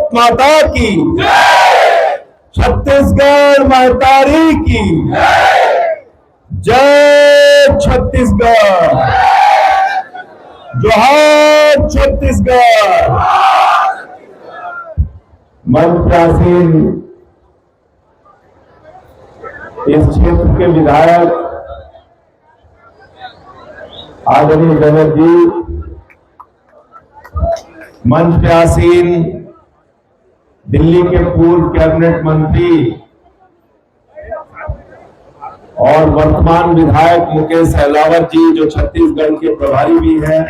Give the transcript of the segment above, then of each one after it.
भारत माता की, छत्तीसगढ़ महतारी की जय। छत्तीसगढ़, जोहार छत्तीसगढ़। मंचासीन इस क्षेत्र के विधायक आदरणीय जनक जी, मंच पे आसीन दिल्ली के पूर्व कैबिनेट मंत्री और वर्तमान विधायक मुकेश अहलावत जी, जो छत्तीसगढ़ के प्रभारी भी हैं,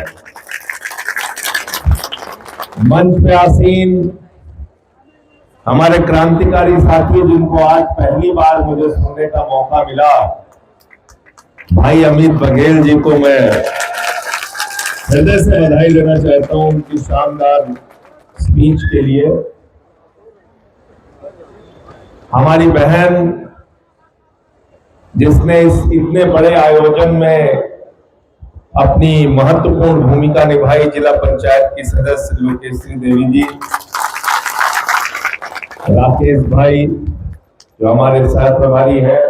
मंच पे आसीन हमारे क्रांतिकारी साथी जिनको आज पहली बार मुझे सुनने का मौका मिला, भाई अमित बघेल जी को मैं हृदय से बधाई देना चाहता हूं उनकी शानदार स्पीच के लिए। हमारी बहन जिसने इस इतने बड़े आयोजन में अपनी महत्वपूर्ण भूमिका निभाई, जिला पंचायत की सदस्य लोकेश्वरी देवी जी, राकेश भाई जो हमारे सह प्रभारी है,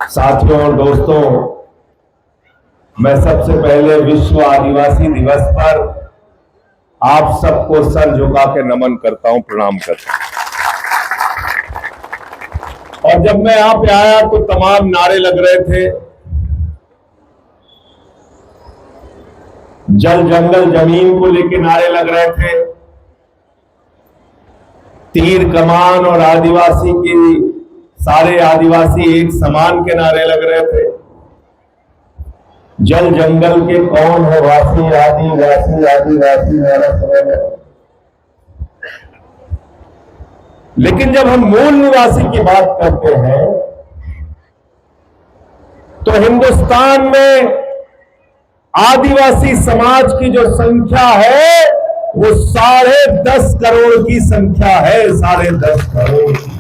साथियों और दोस्तों, मैं सबसे पहले विश्व आदिवासी दिवस पर आप सबको सर झुका के नमन करता हूं, प्रणाम करता हूं। और जब मैं यहां पे आया तो तमाम नारे लग रहे थे, जल जंगल जमीन को लेके नारे लग रहे थे, तीर कमान और आदिवासी की सारे आदिवासी एक समान के नारे लग रहे थे, जल जंगल के कौन है वासी, आदिवासी आदिवासी नारा सब। लेकिन जब हम मूल निवासी की बात करते हैं तो हिंदुस्तान में आदिवासी समाज की जो संख्या है वो 10.5 करोड़ की संख्या है। 10.5 करोड़ की,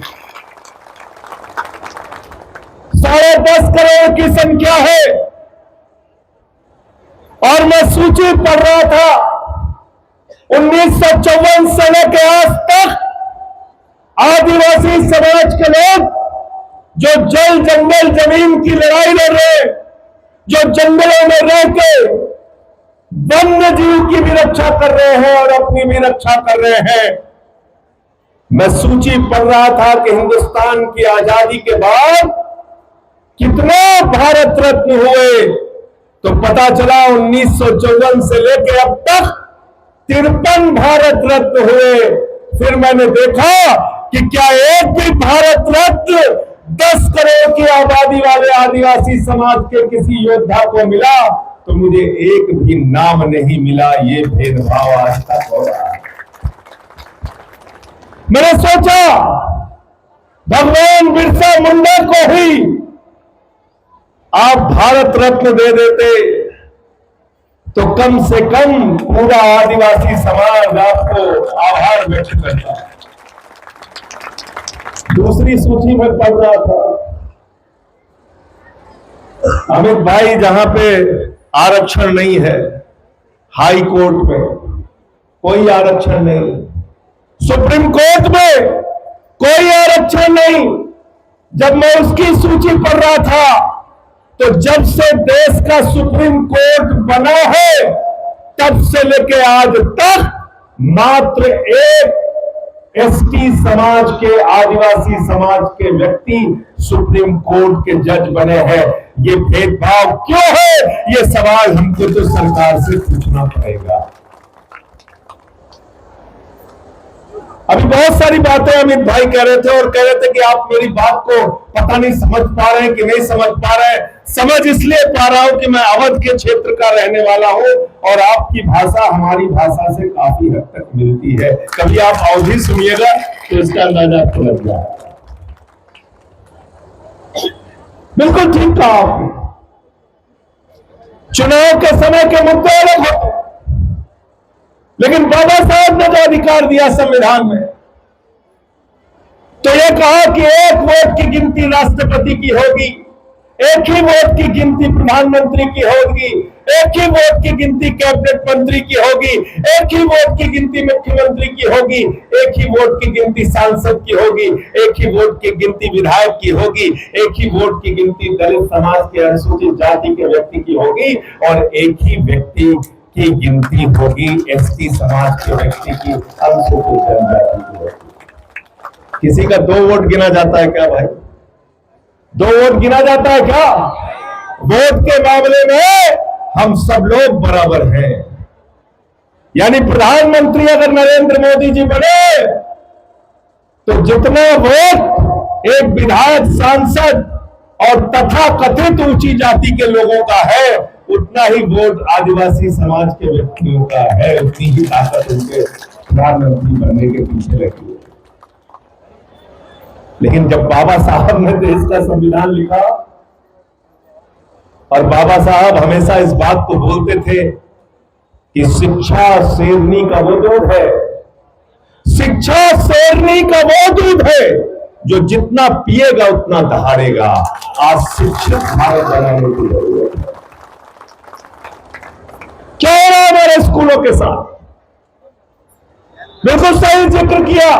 10.5 करोड़ की संख्या है। और मैं सूची पढ़ रहा था, 1954 से लेकर आज तक आदिवासी समाज के लोग जो जल जंगल जमीन की लड़ाई लड़ रहे, जो जंगलों में रह के वन्य जीव की भी रक्षा कर रहे हैं और अपनी भी रक्षा कर रहे हैं। मैं सूची पढ़ रहा था कि हिंदुस्तान की आजादी के बाद कितने भारत रत्न हुए, तो पता चला 1954 से लेकर अब तक 53 भारत रत्न हुए। फिर मैंने देखा कि क्या एक भी भारत रत्न 10 करोड़ की आबादी वाले आदिवासी समाज के किसी योद्धा को मिला, तो मुझे एक भी नाम नहीं मिला। ये भेदभाव आज तक हो रहा है। मैंने सोचा भगवान बिरसा मुंडा को ही आप भारत रत्न दे देते तो कम से कम पूरा आदिवासी समाज आपको आभार व्यक्त करता है। दूसरी सूची में पढ़ रहा था, अमित भाई, जहां पे आरक्षण नहीं है, हाई कोर्ट में कोई आरक्षण नहीं, सुप्रीम कोर्ट में कोई आरक्षण नहीं। जब मैं उसकी सूची पढ़ रहा था तो जब से देश का सुप्रीम कोर्ट बना है तब से लेके आज तक मात्र एक एसटी समाज के, आदिवासी समाज के व्यक्ति सुप्रीम कोर्ट के जज बने हैं। ये भेदभाव क्यों है? ये सवाल हमको तो सरकार से पूछना पड़ेगा। अभी बहुत सारी बातें अमित भाई कह रहे थे और कह रहे थे कि आप मेरी बात को पता नहीं समझ पा रहे हैं कि नहीं समझ पा रहे हैं। समझ इसलिए पा रहा हूं कि मैं अवध के क्षेत्र का रहने वाला हूं और आपकी भाषा हमारी भाषा से काफी हद तक मिलती है। कभी आप अवधी सुनिएगा तो इसका अंदाजा आपको लग जाएगा। बिल्कुल ठीक कहा आपने, चुनाव के समय के मुद्दे अलग होते हैं, लेकिन बाबा साहब ने जो अधिकार दिया संविधान में, तो यह कहा कि एक वोट की गिनती राष्ट्रपति की होगी, एक ही वोट की गिनती प्रधानमंत्री की होगी, एक ही वोट की गिनती कैबिनेट मंत्री की होगी, एक ही वोट की गिनती मुख्यमंत्री की होगी, एक ही वोट की गिनती सांसद की होगी, एक ही वोट की गिनती विधायक की होगी, एक ही वोट की गिनती दलित समाज के अनुसूचित जाति के व्यक्ति की होगी, और एक ही व्यक्ति की गिनती होगी एसटी समाज के व्यक्ति की, अनुसूचित जनजाति की होगी। किसी का 2 वोट गिना जाता है क्या भाई? 2 वोट गिना जाता है क्या? वोट के मामले में हम सब लोग बराबर हैं। यानी प्रधानमंत्री अगर नरेंद्र मोदी जी बने तो जितना वोट एक विधायक, सांसद और तथाकथित ऊंची जाति के लोगों का है, उतना ही वोट आदिवासी समाज के व्यक्तियों का है, उतनी ही ताकत उनके प्रधानमंत्री बनने के पीछे लगी है। लेकिन जब बाबा साहब ने देश का संविधान लिखा, और बाबा साहब हमेशा इस बात को बोलते थे कि शिक्षा शेरनी का वो दूध है, शिक्षा शेरनी का वो दूध है जो जितना पिएगा उतना दहाड़ेगा। आज शिक्षित भारत बनाने की जरूरत है। क्या हो रहा है हमारे स्कूलों के साथ? बिल्कुल सही जिक्र किया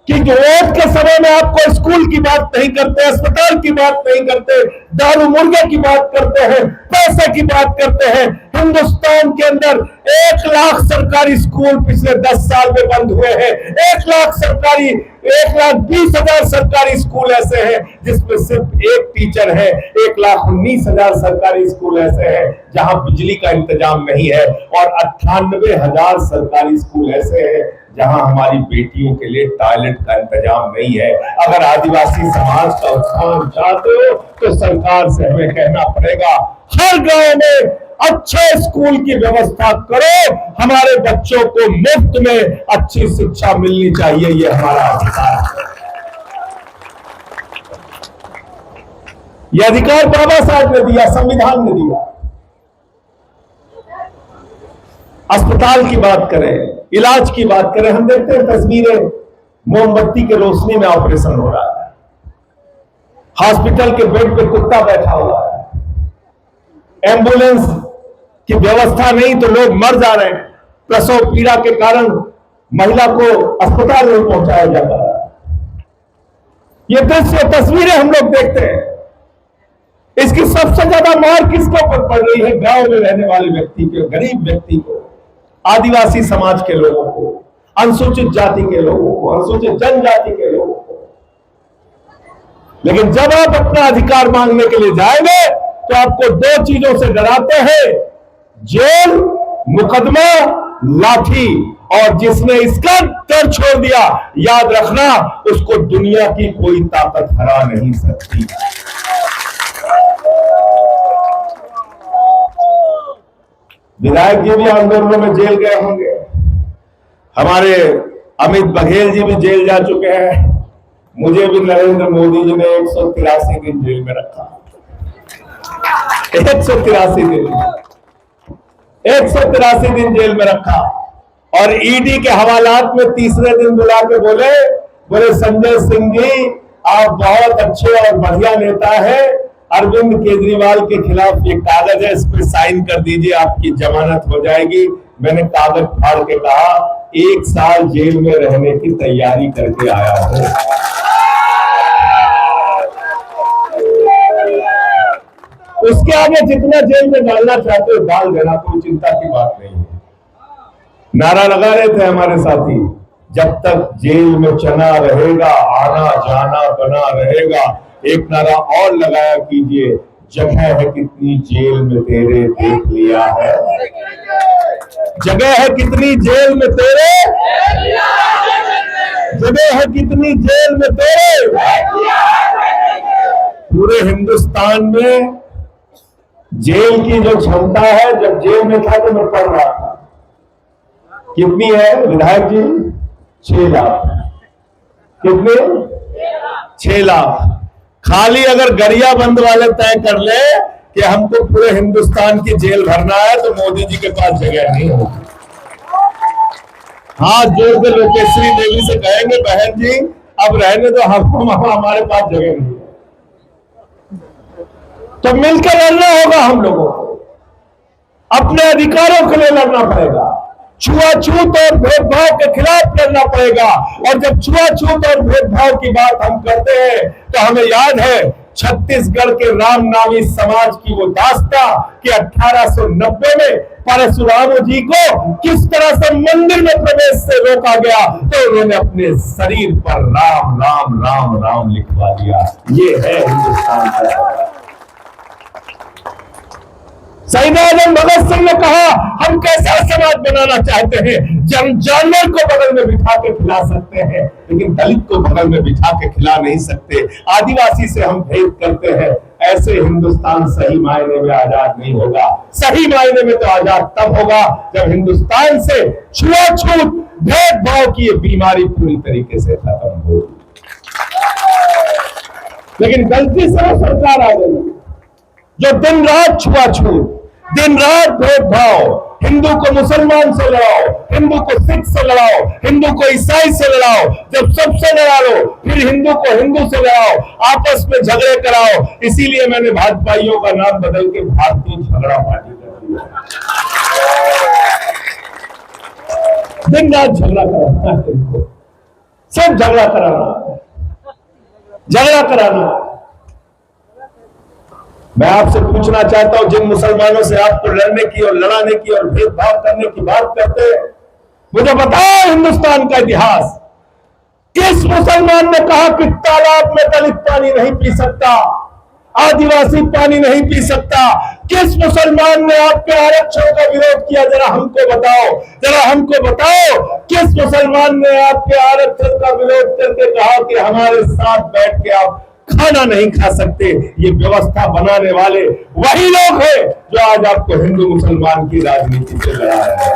कि वोट के समय में आपको स्कूल की बात नहीं करते, अस्पताल की बात नहीं करते, दारू मुर्गे की बात करते हैं, पैसे की बात करते हैं। हिंदुस्तान के अंदर 1 लाख सरकारी स्कूल पिछले 10 साल में बंद हुए हैं। 1,20,000 सरकारी स्कूल ऐसे हैं जिसमें सिर्फ एक टीचर है। 1,19,000 सरकारी स्कूल ऐसे हैं जहां बिजली का इंतजाम नहीं है, और 98,000 सरकारी स्कूल ऐसे हैं जहां हमारी बेटियों के लिए टॉयलेट का इंतजाम नहीं है। अगर आदिवासी समाज का उत्थान चाहते हो तो सरकार से हमें कहना पड़ेगा, हर गांव में अच्छे स्कूल की व्यवस्था करो, हमारे बच्चों को मुफ्त में अच्छी शिक्षा मिलनी चाहिए, ये हमारा अधिकार है। यह अधिकार बाबा साहब ने दिया, संविधान ने दिया। अस्पताल की बात करें, इलाज की बात करें, हम देखते हैं तस्वीरें, मोमबत्ती के रोशनी में ऑपरेशन हो रहा है, हॉस्पिटल के बेड पे कुत्ता बैठा हुआ है, एम्बुलेंस की व्यवस्था नहीं तो लोग मर जा रहे हैं, प्रसव पीड़ा के कारण महिला को अस्पताल नहीं पहुंचाया जाता है। ये दृश्य, तस्वीरें हम लोग देखते हैं। इसकी सबसे ज्यादा मार किसके ऊपर पड़ रही है? गांव में रहने वाले व्यक्ति को, गरीब व्यक्ति को, आदिवासी समाज के लोगों को, अनुसूचित जाति के लोगों को, अनुसूचित जनजाति के लोगों को। लेकिन जब आप अपना अधिकार मांगने के लिए जाएंगे तो आपको 2 चीजों से डराते हैं, जेल, मुकदमा, लाठी। और जिसने इसका डर छोड़ दिया, याद रखना, उसको दुनिया की कोई ताकत हरा नहीं सकती। विधायक जी भी आंदोलनों में जेल गए होंगे, हमारे अमित बघेल जी भी जेल जा चुके हैं, मुझे भी नरेंद्र मोदी जी ने 183 दिन जेल में रखा। 183 दिन, 183 दिन जेल में रखा। और ईडी के हवालात में तीसरे दिन बुला के बोले संजय सिंह जी, आप बहुत अच्छे और बढ़िया नेता है, अरविंद केजरीवाल के खिलाफ एक कागज है, इस पर साइन कर दीजिए, आपकी जमानत हो जाएगी। मैंने कागज फाड़ के कहा, 1 साल जेल में रहने की तैयारी करके आया हूं। उसके आगे जितना जेल में डालना चाहते हो डाल देना, कोई चिंता की बात नहीं है। नारा लगा रहे थे हमारे साथी, जब तक जेल में चना रहेगा, आना जाना बना रहेगा। एक नारा और लगाया कीजिए, जगह है कितनी जेल में तेरे, देख लिया है। जगह है कितनी जेल में तेरे, जगह है कितनी जेल में तेरे। पूरे हिंदुस्तान में जेल की जो क्षमता है, जब जेल में था तो मैं पढ़ रहा था, कितनी है विधायक जी? 6 लाख। कितने? 6 लाख। खाली अगर गरियाबंद वाले तय कर ले कि हमको पूरे हिंदुस्तान की जेल भरना है तो मोदी जी के पास जगह नहीं होगी। हाथ जोड़ के लोकेश्वरी देवी से कहेंगे, बहन जी अब रहने दो, हमारे पास जगह नहीं है। तो मिलकर लड़ना होगा हम लोगों को। अपने अधिकारों के लिए लड़ना पड़ेगा, छुआछूत और भेदभाव के खिलाफ लड़ना पड़ेगा। और जब छुआछूत और भेदभाव की बात हम करते हैं तो हमें याद है छत्तीसगढ़ के रामनामी समाज की वो दास्तां कि 1890 में परशुराम जी को किस तरह से मंदिर में प्रवेश से रोका गया, तो उन्होंने अपने शरीर पर राम राम राम राम लिखवा दिया। ये है हिंदुस्तान का। शहीद आजम भगत सिंह ने कहा हम कैसा समाज बनाना चाहते हैं, जानवर को बगल में बिठा के खिला सकते हैं लेकिन दलित को बगल में बिठा के खिला नहीं सकते, आदिवासी से हम भेद करते हैं। ऐसे हिंदुस्तान सही मायने में आजाद नहीं होगा। सही मायने में तो आजाद तब होगा जब हिंदुस्तान से छुआछूत भेदभाव की ये बीमारी पूरी तरीके से खत्म होगी। लेकिन गलती से सरकार आ गई जो दिन रात छुआछूत, दिन रात भेदभाव, हिंदू को मुसलमान से लड़ाओ, हिंदू को सिख से लड़ाओ, हिंदू को ईसाई से लड़ाओ, जब सबसे लड़ा लो फिर हिंदू को हिंदू से लड़ाओ, आपस में झगड़े कराओ। इसीलिए मैंने भाजपाइयों का नाम बदल के भारतीय झगड़ा पार्टी कर दिया। दिन रात झगड़ा कराना है, सब झगड़ा कराना, झगड़ा कराना। मैं आपसे पूछना चाहता हूं जिन मुसलमानों से आपको लड़ने की और लड़ाने की और भेदभाव करने की बात करते हैं, मुझे बताओ हिंदुस्तान का इतिहास, किस मुसलमान ने कहा कि तालाब में दलित पानी नहीं पी सकता, आदिवासी पानी नहीं पी सकता? किस मुसलमान ने आपके आरक्षण का विरोध किया? जरा हमको बताओ, जरा हमको बताओ, किस मुसलमान ने आपके आरक्षण का विरोध करके कहा कि हमारे साथ बैठ के आप खाना नहीं खा सकते? ये व्यवस्था बनाने वाले वही लोग हैं जो आज आपको हिंदू मुसलमान की राजनीति से लड़ा रहे हैं।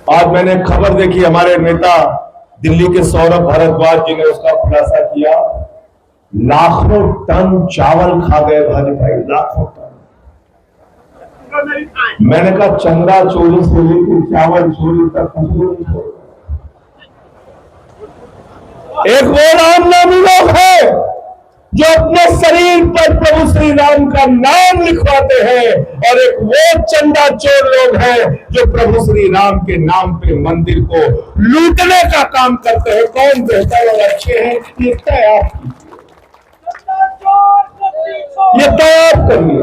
आज मैंने खबर देखी, हमारे नेता दिल्ली के सौरभ भारद्वाज जी ने उसका खुलासा किया, लाखों टन चावल खा गए भाजपाई, लाखों टन। मैंने कहा चंदा चोरी से लेकर चावल चोरी तक कुछ। एक वो रामनामी लोग हैं जो अपने शरीर पर प्रभु श्री राम का नाम लिखवाते हैं, और एक वो चंदा चोर लोग हैं जो प्रभु श्री राम के नाम पे मंदिर को लूटने का काम करते हैं। कौन बेहतर और अच्छे हैं ये तय आप कीजिए, ये तय आप करिए।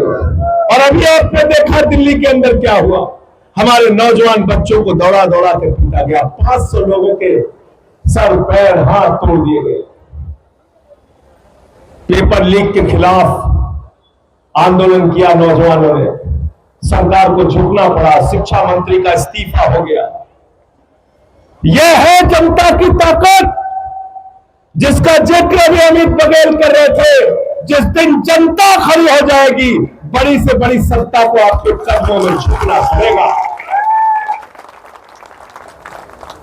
और अभी आपने देखा दिल्ली के अंदर क्या हुआ, हमारे नौजवान बच्चों को दौड़ा दौड़ा के पीटा गया, 500 लोगों के सर पैर हाथ तोड़ दिए गए। पेपर लीक के खिलाफ आंदोलन किया नौजवानों ने, सरकार को झुकना पड़ा, शिक्षा मंत्री का इस्तीफा हो गया। यह है जनता की ताकत जिसका जिक्र भी अमित बघेल कर रहे थे। जिस दिन जनता खड़ी हो जाएगी, बड़ी से बड़ी सत्ता को आपके कदमों में झुकना पड़ेगा।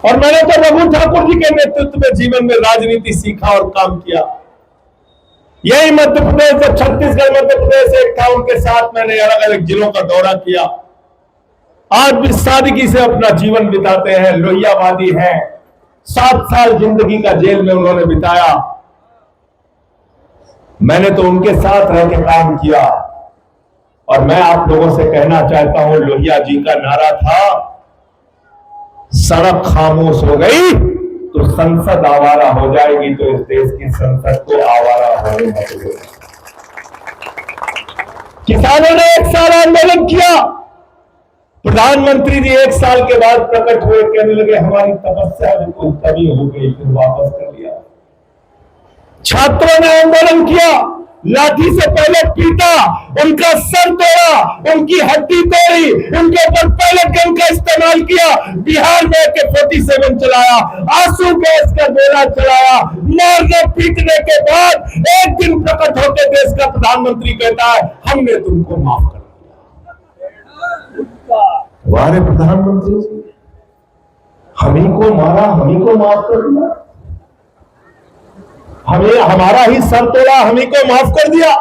और मैंने तो रघु ठाकुर जी के नेतृत्व में जीवन में राजनीति सीखा और काम किया। यही मध्य प्रदेश, जब छत्तीसगढ़ मध्य प्रदेश एक था, उनके साथ मैंने अलग अलग जिलों का दौरा किया। आज भी सादगी से अपना जीवन बिताते हैं, लोहियावादी हैं। 7 साल जिंदगी का जेल में उन्होंने बिताया। मैंने तो उनके साथ रह के काम किया। और मैं आप लोगों से कहना चाहता हूं, लोहिया जी का नारा था, सड़क खामोश हो गई तो संसद आवारा हो जाएगी, तो इस देश की संसद को आवारा होने मत दो। किसानों ने 1 साल आंदोलन किया, प्रधानमंत्री जी 1 साल के बाद प्रकट हुए, कहने लगे हमारी तपस्या बिल्कुल कमी हो गई, फिर वापस कर लिया। छात्रों ने आंदोलन किया, लाठी से पहले पीटा, उनका सर तोड़ा, उनकी हड्डी तोड़ी, उनके ऊपर पैलेट गन का इस्तेमाल किया, बिहार में AK-47 चलाया, आंसू गैस का गोला चलाया। मारने पीटने के बाद एक दिन प्रकट होकर देश का प्रधानमंत्री कहता है हमने तुमको माफ कर दिया। हमारे प्रधानमंत्री जी हमी को मारा, हमी को माफ कर दिया, हमें हमारा ही सर तोड़ा, हमी को माफ कर दिया,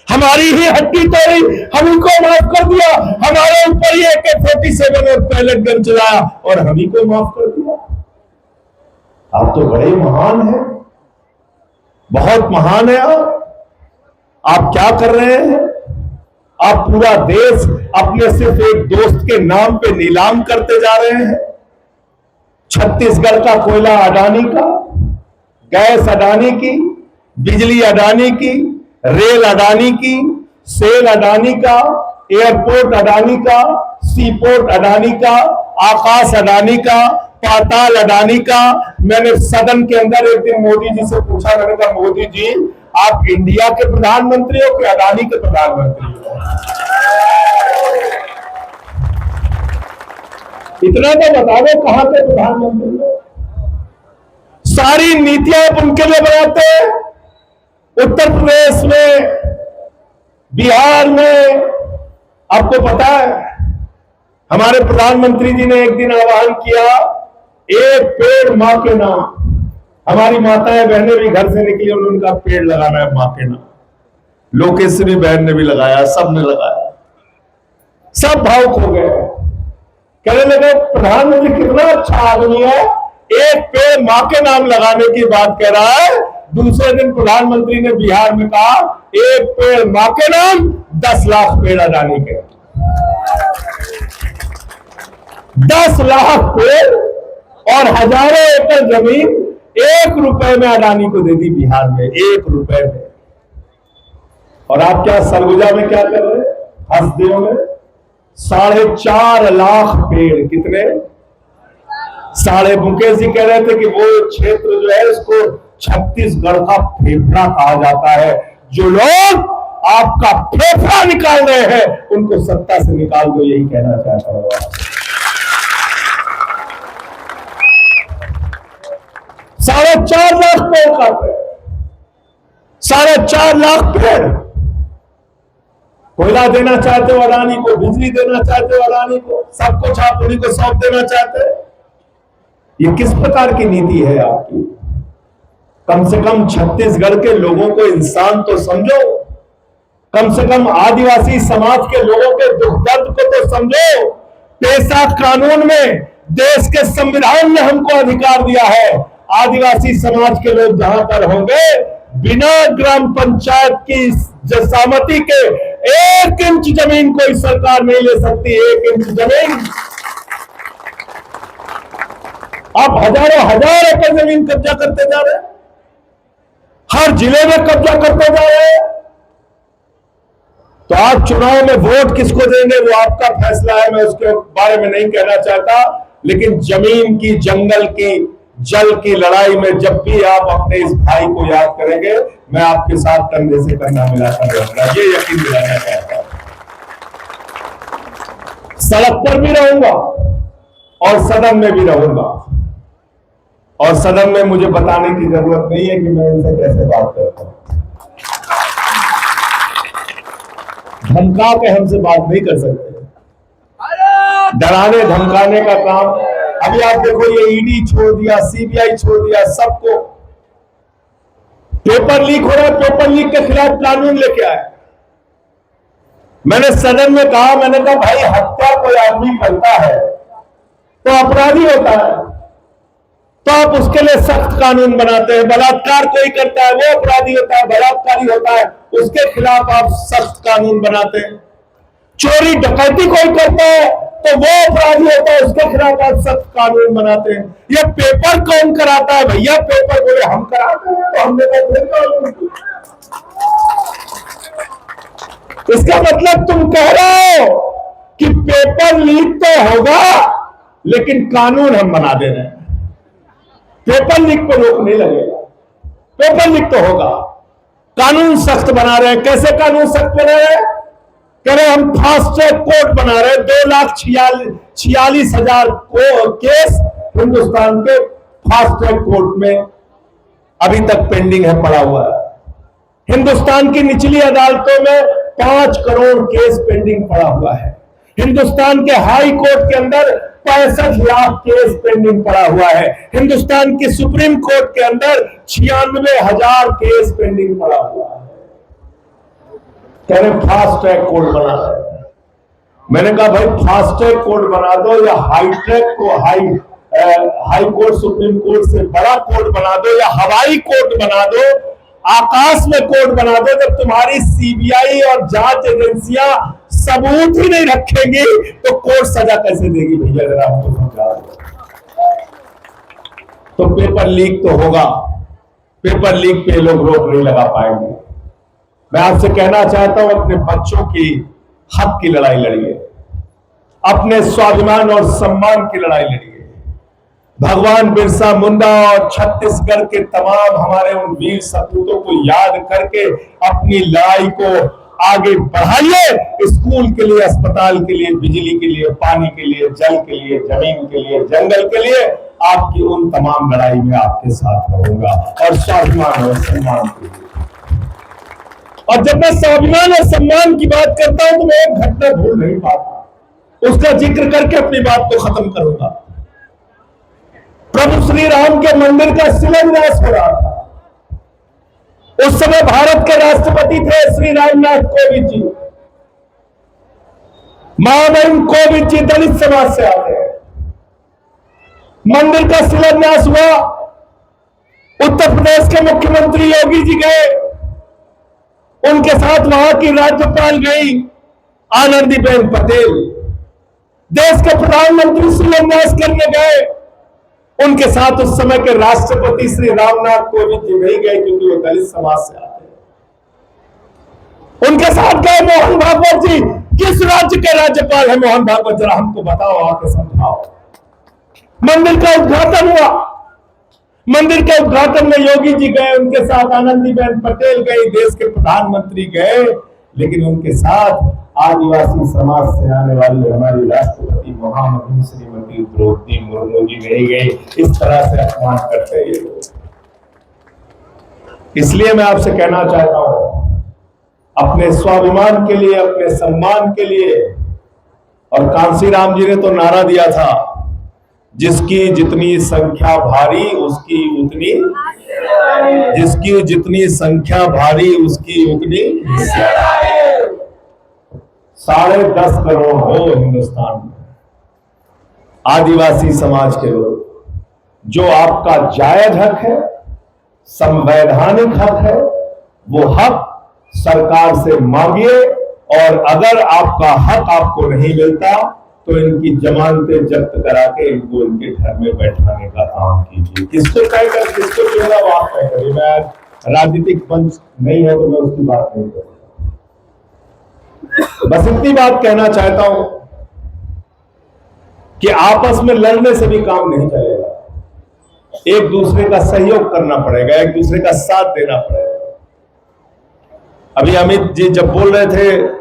हमारी ही हड्डी तोड़ी, हमी को माफ कर दिया, हमारे ऊपर ही AK-47 और पैलेट गन चलाया और हमी को माफ कर दिया। आप तो बड़े महान हैं, बहुत महान है आप क्या कर रहे हैं? आप पूरा देश अपने सिर्फ एक दोस्त के नाम पे नीलाम करते जा रहे हैं। छत्तीसगढ़ का कोयला अडानी का, गैस अडानी की, बिजली अडानी की, रेल अडानी की, सेल अडानी का, एयरपोर्ट अडानी का, सीपोर्ट अडानी का, आकाश अडानी का, पाताल अडानी का। मैंने सदन के अंदर एक दिन मोदी जी से पूछा, मैंने कहा मोदी जी आप इंडिया के प्रधानमंत्री हो कि अडानी के प्रधानमंत्री हो? इतना तो बता दो कहां के प्रधानमंत्री हो। सारी नीतियां आप उनके लिए बनाते हैं। उत्तर प्रदेश में, बिहार में, आपको पता है हमारे प्रधानमंत्री जी ने एक दिन आह्वान किया, एक पेड़ मां के नाम। हमारी माताएं बहनें भी घर से निकली, उनका पेड़ लगाना है मां के नाम। लोकेश्वरी बहन ने भी लगाया, सबने लगाया, सब भावुक हो गए। कहने लगे प्रधानमंत्री कितना अच्छा आदमी है, एक पेड़ मां के नाम लगाने की बात कह रहा है। दूसरे दिन प्रधानमंत्री ने बिहार में कहा एक पेड़ मां के नाम, 10 लाख पेड़ अडानी के। 10 लाख पेड़ और हजारों एकड़ जमीन 1 रुपए में अडानी को दे दी बिहार में, 1 रुपए में। और आप क्या सरगुजा में क्या कर रहे हैं? हंसदेव में 4.5 लाख पेड़। कितने? मुकेश जी कह रहे थे कि वो क्षेत्र जो है उसको छत्तीसगढ़ का फेफड़ा कहा जाता है। जो लोग आपका फेफड़ा निकाल रहे हैं उनको सत्ता से निकाल दो, यही कहना चाहता हूं। 4.5 लाख पेड़ काट रहे, 4.5 लाख पेड़। कोयला देना चाहते हो अडानी को, बिजली देना चाहते हो अडानी को, सब कुछ आप उन्हीं को सौंप देना चाहते हैं। ये किस प्रकार की नीति है आपकी? कम से कम छत्तीसगढ़ के लोगों को इंसान तो समझो, कम से कम आदिवासी समाज के लोगों के दुख दर्द को तो समझो। पेशा कानून में देश के संविधान ने हमको अधिकार दिया है, आदिवासी समाज के लोग जहां पर होंगे बिना ग्राम पंचायत की सहमति के 1 इंच जमीन कोई सरकार नहीं ले सकती। 1 इंच जमीन आप हजारों हजार एकड़ जमीन कब्जा करते जा रहे हैं, हर जिले में कब्जा करते जा रहे हैं। तो आप चुनाव में वोट किसको देंगे वो आपका फैसला है, मैं उसके बारे में नहीं कहना चाहता। लेकिन जमीन की, जंगल की, जल की लड़ाई में जब भी आप अपने इस भाई को याद करेंगे, मैं आपके साथ कंधे से कंधा मिलाकर रहूंगा, ये यकीन दिलाना चाहता हूं। सड़क पर भी रहूंगा और सदन में भी रहूंगा। और सदन में मुझे बताने की जरूरत नहीं है कि मैं इनसे कैसे बात करता हूं। धमका के हमसे बात नहीं कर सकते, डराने धमकाने का काम। अभी आप देखो ये ईडी छोड़ दिया, सीबीआई छोड़ दिया, सबको। पेपर लीक हो रहा है, पेपर लीक के खिलाफ कानून लेके आए। मैंने सदन में कहा, मैंने कहा भाई हत्या कोई आदमी करता है तो अपराधी होता है, तो आप उसके लिए सख्त कानून बनाते हैं। बलात्कार कोई करता है वो अपराधी होता है, बलात्कारी होता है, उसके खिलाफ आप सख्त कानून बनाते हैं। चोरी डकैती कोई करता है तो वो अपराधी होता है, उसके खिलाफ आप सख्त कानून बनाते हैं। ये पेपर कौन कराता है भैया? पेपर बोले हम कराते हैं, तो हमने कहा इसका मतलब तुम कह रहे हो कि पेपर लीक तो होगा लेकिन कानून हम बना दे रहे हैं। पेपर लीक पर रोक नहीं लगेगा, पेपर लीक तो होगा। कानून सख्त बना रहे हैं। कैसे कानून सख्त बना रहे हैं? कह रहे हम फास्ट ट्रैक कोर्ट बना रहे हैं। 2,46,000 केस हिंदुस्तान के फास्ट ट्रैक कोर्ट में अभी तक पेंडिंग है, पड़ा हुआ है। हिंदुस्तान की निचली अदालतों में 5 करोड़ केस पेंडिंग पड़ा हुआ है। हिंदुस्तान के हाई कोर्ट के अंदर 65 लाख केस पेंडिंग पड़ा हुआ है। हिंदुस्तान की सुप्रीम कोर्ट के अंदर 96,000 केस पेंडिंग पड़ा हुआ है। कह रहे फास्ट ट्रैक कोर्ट बना रहे हैं। मैंने कहा भाई फास्ट ट्रैक कोर्ट बना दो या हाई ट्रैक को हाई कोर्ट सुप्रीम कोर्ट से बड़ा कोर्ट बना दो या हवाई कोर्ट बना दो, आकाश में कोर्ट बना दो। जब तुम्हारी सीबीआई और जांच एजेंसियां सबूत ही नहीं रखेंगी तो कोर्ट सजा कैसे देगी भैया, अगर आपको समझा दो। तो पेपर लीक तो होगा, पेपर लीक पे लोग रोक नहीं लगा पाएंगे। मैं आपसे कहना चाहता हूं, अपने बच्चों की हक की लड़ाई लड़िए, अपने स्वाभिमान और सम्मान की लड़ाई लड़िए। भगवान बिरसा मुंडा और छत्तीसगढ़ के तमाम हमारे उन वीर सपूतों को याद करके अपनी लड़ाई को आगे बढ़ाइए। स्कूल के लिए, अस्पताल के लिए, बिजली के लिए, पानी के लिए, जल के लिए, जमीन के लिए, जंगल के लिए, आपकी उन तमाम लड़ाई में आपके साथ रहूंगा, और स्वाभिमान और सम्मान के लिए। और जब मैं स्वाभिमान और सम्मान की बात करता हूं तो मैं एक घटना भूल नहीं पाता, उसका जिक्र करके अपनी बात को खत्म करूंगा। प्रभु श्री राम के मंदिर का शिलान्यास हो रहा था। उस समय भारत के राष्ट्रपति थे श्री रामनाथ कोविंद जी। महामहिम कोविंद जी दलित समाज से आते हैं। मंदिर का शिलान्यास हुआ, उत्तर प्रदेश के मुख्यमंत्री योगी जी गए, उनके साथ वहां की राज्यपाल गई आनंदीबेन पटेल, देश के प्रधानमंत्री शिलान्यास करने गए, उनके साथ उस समय के राष्ट्रपति श्री रामनाथ कोविंद जी नहीं गए क्योंकि वो दलित समाज से आते हैं। उनके साथ गए मोहन भागवत जी। किस राज्य के राज्यपाल है मोहन भागवत, जरा हमको बताओ, आके समझाओ। मंदिर का उद्घाटन हुआ, मंदिर के उद्घाटन में योगी जी गए, उनके साथ आनंदीबेन पटेल गई, देश के प्रधानमंत्री गए, लेकिन उनके साथ आदिवासी समाज से आने वाली हमारी राष्ट्रपति महामहिम श्रीमती द्रौपदी मुर्मू जी नहीं गई। इस तरह से अपमान करते हैं ये लोग। इसलिए मैं आपसे कहना चाहता हूं, अपने स्वाभिमान के लिए, अपने सम्मान के लिए, और कांशीराम जी ने तो नारा दिया था, जिसकी जितनी संख्या भारी उसकी उतनी, जिसकी जितनी संख्या भारी उसकी उतनी। 10.5 करोड़ हो हिंदुस्तान में आदिवासी समाज के लोग, जो आपका जायज हक है, संवैधानिक हक है, वो हक सरकार से मांगिए, और अगर आपका हक आपको नहीं मिलता तो इनकी जमानतें जब्त करा के इनको इनके घर में बैठाने का काम कीजिए। किसको कहेगा, किसको चुनेगा, वो आप तय करिए। मैं राजनीतिक पंच नहीं है तो मैं उसकी बात नहीं करूंगा। बस इतनी बात कहना चाहता हूं कि आपस में लड़ने से भी काम नहीं चलेगा, एक दूसरे का सहयोग करना पड़ेगा, एक दूसरे का साथ देना पड़ेगा। अभी अमित जी जब बोल रहे थे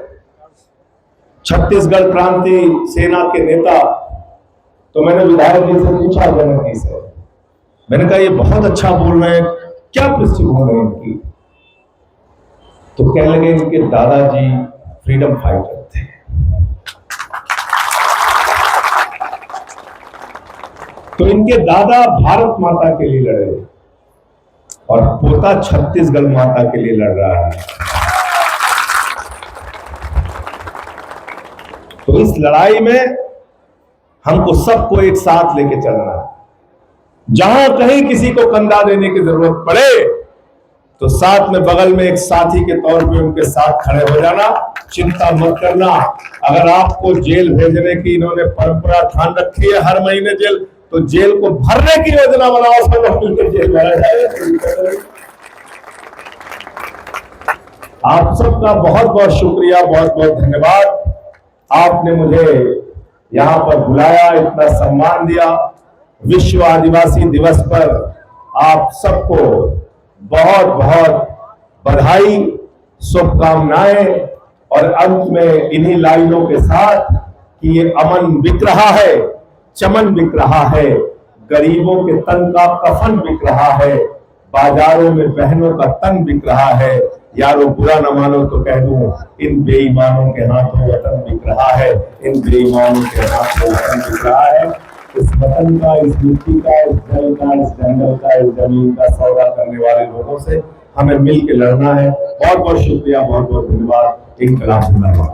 छत्तीसगढ़ क्रांति सेना के नेता, तो मैंने विधायक जी से पूछा, जनक जी से, मैंने कहा ये बहुत अच्छा बोल रहे हैं, क्या पृष्ठभूमि है इनकी? तो कहने लगे इनके दादाजी फ्रीडम फाइटर थे। तो इनके दादा भारत माता के लिए लड़े और पोता छत्तीसगढ़ माता के लिए लड़ रहा है। तो इस लड़ाई में हमको सबको एक साथ लेके चलना है। जहां कहीं किसी को कंधा देने की जरूरत पड़े तो साथ में, बगल में एक साथी के तौर पे उनके साथ खड़े हो जाना, चिंता मत करना। अगर आपको जेल भेजने की इन्होंने परंपरा ठान रखी है, हर महीने जेल, तो जेल को भरने की योजना बनाओ, सब लोग मिलकर जेल भरा जाए। आप सबका बहुत बहुत शुक्रिया, बहुत बहुत धन्यवाद। आपने मुझे यहां पर बुलाया, इतना सम्मान दिया। विश्व आदिवासी दिवस पर आप सबको बहुत बहुत बधाई, शुभकामनाएं, और अंत में इन्हीं लाइनों के साथ कि ये अमन बिक रहा है, चमन बिक रहा है, गरीबों के तन का कफन बिक रहा है, बाजारों में बहनों का तन बिक रहा है। यारो बुरा न मानो तो कह दूं, इन बेईमानों के हाथों वतन बिक रहा है, इन बेईमानों के हाथों वतन बिक रहा है। इस वतन का, इस मिट्टी का, इस जल का, इस जंगल का, इस जमीन का सौदा करने वाले लोगों से हमें मिल के लड़ना है। बहुत बहुत शुक्रिया, बहुत बहुत धन्यवाद। इंकलाब जिंदाबाद।